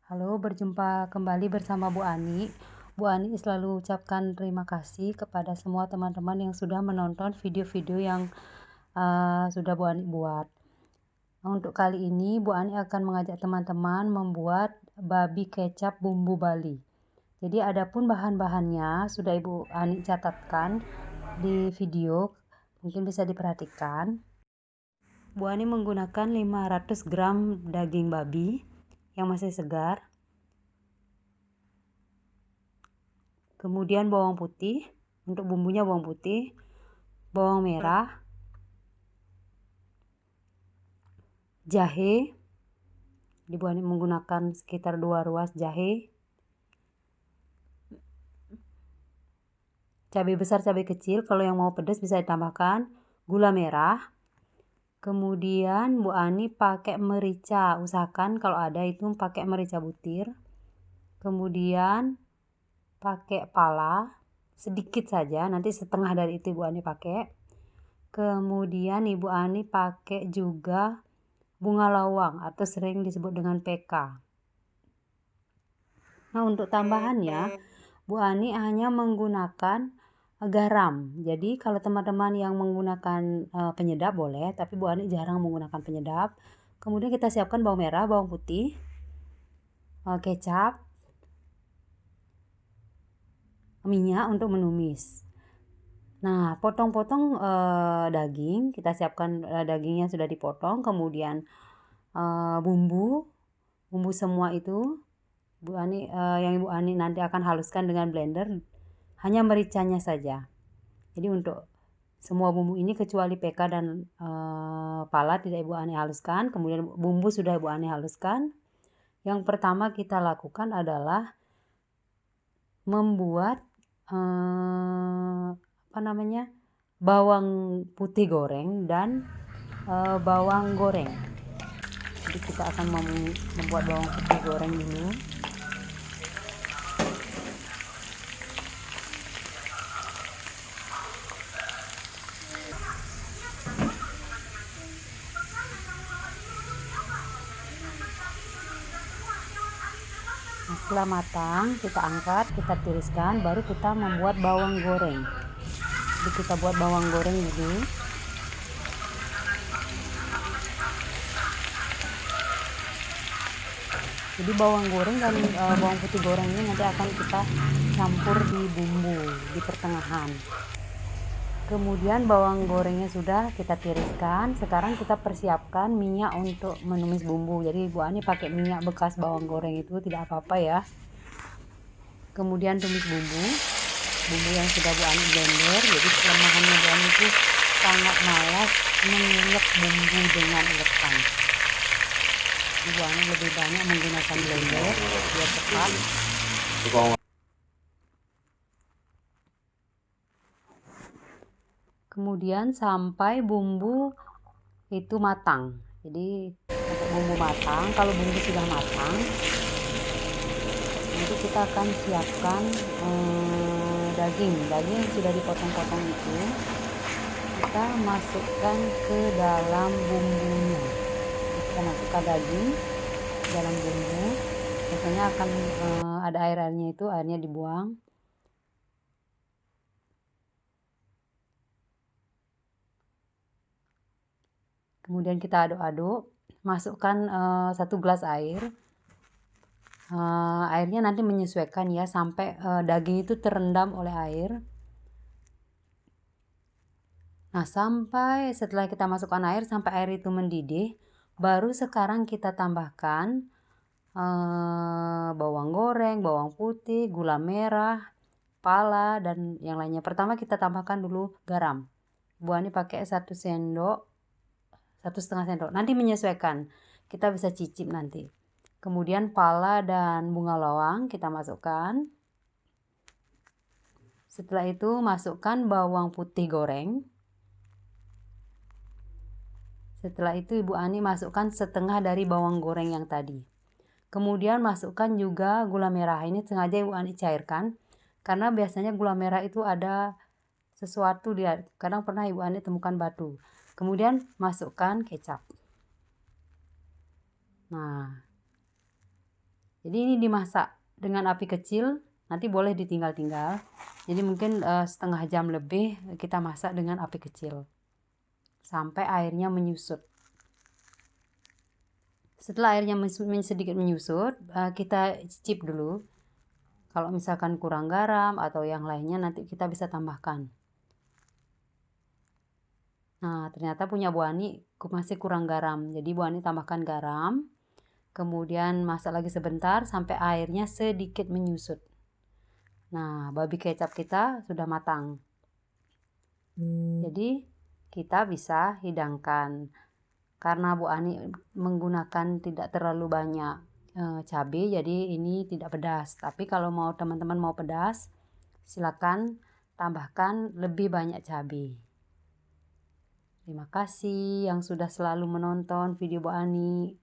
Halo, berjumpa kembali bersama Bu Ani. Bu Ani selalu ucapkan terima kasih kepada semua teman-teman yang sudah menonton video-video yang sudah Bu Ani buat. Untuk kali ini Bu Ani akan mengajak teman-teman membuat babi kecap bumbu Bali. Jadi adapun bahan-bahannya sudah Ibu Ani catatkan di video, mungkin bisa diperhatikan. Bu Ani menggunakan 500 gram daging babi yang masih segar. Kemudian bawang putih, untuk bumbunya bawang putih, bawang merah, jahe, Ibu Ani menggunakan sekitar 2 ruas jahe, cabai besar, cabai kecil, kalau yang mau pedas bisa ditambahkan, gula merah, kemudian Bu Ani pakai merica, usahakan kalau ada itu pakai merica butir, kemudian pakai pala, sedikit saja, nanti setengah dari itu Ibu Ani pakai. Kemudian Ibu Ani pakai juga bunga lawang atau sering disebut dengan PK. Nah, untuk tambahannya Bu Ani hanya menggunakan garam. Jadi kalau teman-teman yang menggunakan penyedap boleh, tapi Bu Ani jarang menggunakan penyedap. Kemudian kita siapkan bawang merah, bawang putih, kecap, minyak untuk menumis. Nah, potong-potong daging, kita siapkan dagingnya sudah dipotong, kemudian bumbu semua itu Bu Ani yang Ibu Ani nanti akan haluskan dengan blender, hanya mericanya saja. Jadi untuk semua bumbu ini kecuali PK dan pala tidak Ibu Ani haluskan, kemudian bumbu sudah Ibu Ani haluskan. Yang pertama kita lakukan adalah membuat bawang putih goreng dan bawang goreng. Jadi kita akan membuat bawang putih goreng dulu. Nah, setelah matang kita angkat, kita tiriskan, baru kita membuat bawang goreng. Jadi kita buat bawang goreng dulu. Jadi bawang goreng dan bawang putih goreng ini nanti akan kita campur di bumbu di pertengahan. Kemudian bawang gorengnya sudah kita tiriskan. Sekarang kita persiapkan minyak untuk menumis bumbu. Jadi Bu Ani pakai minyak bekas bawang goreng itu tidak apa-apa ya. Kemudian tumis bumbu yang sudah Bu Ani blender. Jadi kelemahannya Bu Ani itu sangat malas mengulek bumbu dengan ulekan. Jadi Bu Ani lebih banyak menggunakan blender biar cepat. Kemudian sampai bumbu itu matang. Jadi sampai bumbu matang, kalau bumbu sudah matang, nanti kita akan siapkan daging yang sudah dipotong-potong itu kita masukkan ke dalam bumbunya. Kita masukkan daging dalam bumbu, biasanya akan ada airnya, itu airnya dibuang. Kemudian kita aduk-aduk, masukkan 1 gelas air. Airnya nanti menyesuaikan ya, sampai daging itu terendam oleh air. Nah, sampai setelah kita masukkan air sampai air itu mendidih, baru sekarang kita tambahkan bawang goreng, bawang putih, gula merah, pala, dan yang lainnya. Pertama kita tambahkan dulu garam. Bu Ani pakai 1 sendok, 1,5 sendok. Nanti menyesuaikan, kita bisa cicip nanti. Kemudian pala dan bunga lawang kita masukkan. Setelah itu masukkan bawang putih goreng. Setelah itu Ibu Ani masukkan setengah dari bawang goreng yang tadi. Kemudian masukkan juga gula merah. Ini sengaja Ibu Ani cairkan karena biasanya gula merah itu ada sesuatu dia. Kadang pernah Ibu Ani temukan batu. Kemudian masukkan kecap. Nah, Jadi ini dimasak dengan api kecil, nanti boleh ditinggal-tinggal. Jadi mungkin setengah jam lebih kita masak dengan api kecil sampai airnya menyusut. Setelah airnya sedikit menyusut, kita cicip dulu. Kalau misalkan kurang garam atau yang lainnya nanti kita bisa tambahkan. Nah, ternyata punya Bu Ani masih kurang garam. Jadi Bu Ani tambahkan garam. Kemudian masak lagi sebentar sampai airnya sedikit menyusut. Nah, babi kecap kita sudah matang. Jadi kita bisa hidangkan. Karena Bu Ani menggunakan tidak terlalu banyak cabai, jadi ini tidak pedas. Tapi kalau mau teman-teman mau pedas, silakan tambahkan lebih banyak cabai. Terima kasih yang sudah selalu menonton video Bu Ani.